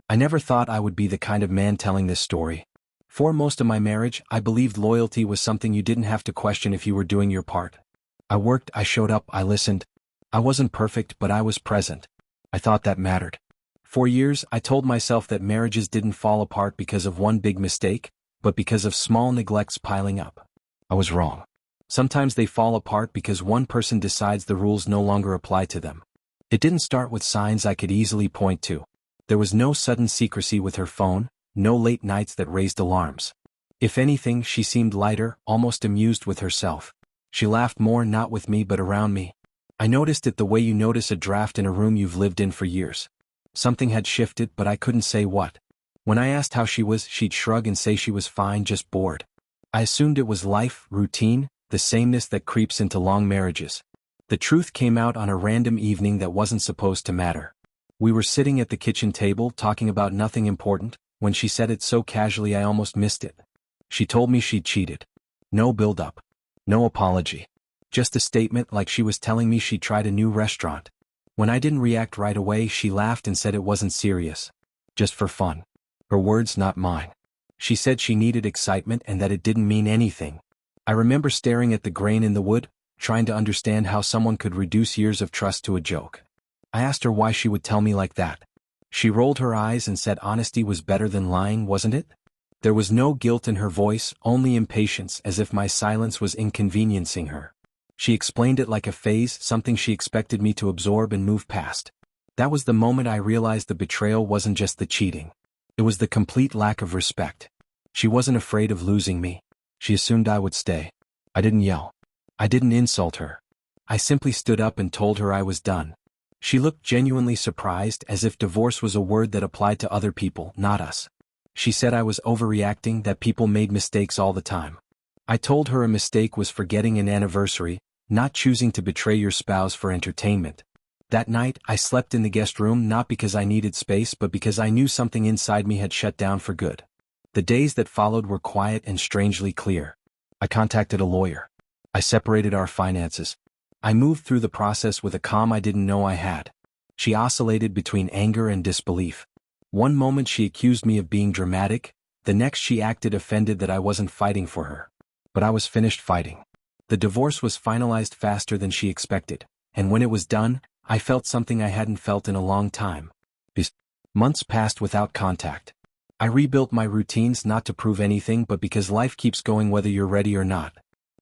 I never thought I would be the kind of man telling this story. For most of my marriage, I believed loyalty was something you didn't have to question if you were doing your part. I worked, I showed up, I listened. I wasn't perfect, but I was present. I thought that mattered. For years, I told myself that marriages didn't fall apart because of one big mistake, but because of small neglects piling up. I was wrong. Sometimes they fall apart because one person decides the rules no longer apply to them. It didn't start with signs I could easily point to. There was no sudden secrecy with her phone, no late nights that raised alarms. If anything, she seemed lighter, almost amused with herself. She laughed more not with me but around me. I noticed it the way you notice a draft in a room you've lived in for years. Something had shifted, but I couldn't say what. When I asked how she was, she'd shrug and say she was fine, just bored. I assumed it was life, routine, the sameness that creeps into long marriages. The truth came out on a random evening that wasn't supposed to matter. We were sitting at the kitchen table talking about nothing important, when she said it so casually I almost missed it. She told me she'd cheated. No build-up. No apology. Just a statement like she was telling me she'd tried a new restaurant. When I didn't react right away, she laughed and said it wasn't serious. Just for fun. Her words, not mine. She said she needed excitement and that it didn't mean anything. I remember staring at the grain in the wood, trying to understand how someone could reduce years of trust to a joke. I asked her why she would tell me like that. She rolled her eyes and said honesty was better than lying, wasn't it? There was no guilt in her voice, only impatience, as if my silence was inconveniencing her. She explained it like a phase, something she expected me to absorb and move past. That was the moment I realized the betrayal wasn't just the cheating. It was the complete lack of respect. She wasn't afraid of losing me. She assumed I would stay. I didn't yell. I didn't insult her. I simply stood up and told her I was done. She looked genuinely surprised, as if divorce was a word that applied to other people, not us. She said I was overreacting, that people made mistakes all the time. I told her a mistake was forgetting an anniversary, not choosing to betray your spouse for entertainment. That night, I slept in the guest room not because I needed space but because I knew something inside me had shut down for good. The days that followed were quiet and strangely clear. I contacted a lawyer. I separated our finances. I moved through the process with a calm I didn't know I had. She oscillated between anger and disbelief. One moment she accused me of being dramatic, the next she acted offended that I wasn't fighting for her. But I was finished fighting. The divorce was finalized faster than she expected, and when it was done, I felt something I hadn't felt in a long time. Months passed without contact. I rebuilt my routines not to prove anything but because life keeps going whether you're ready or not.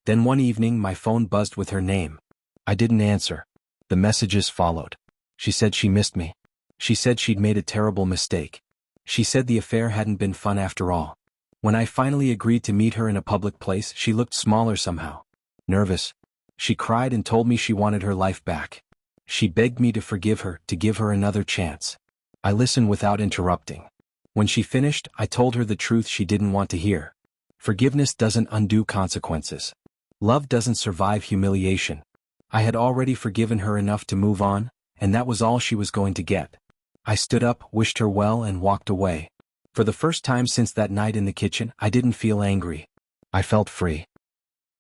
Then one evening my phone buzzed with her name. I didn't answer. The messages followed. She said she missed me. She said she'd made a terrible mistake. She said the affair hadn't been fun after all. When I finally agreed to meet her in a public place, she looked smaller somehow. Nervous. She cried and told me she wanted her life back. She begged me to forgive her, to give her another chance. I listened without interrupting. When she finished, I told her the truth she didn't want to hear. Forgiveness doesn't undo consequences. Love doesn't survive humiliation. I had already forgiven her enough to move on, and that was all she was going to get. I stood up, wished her well, and walked away. For the first time since that night in the kitchen, I didn't feel angry. I felt free.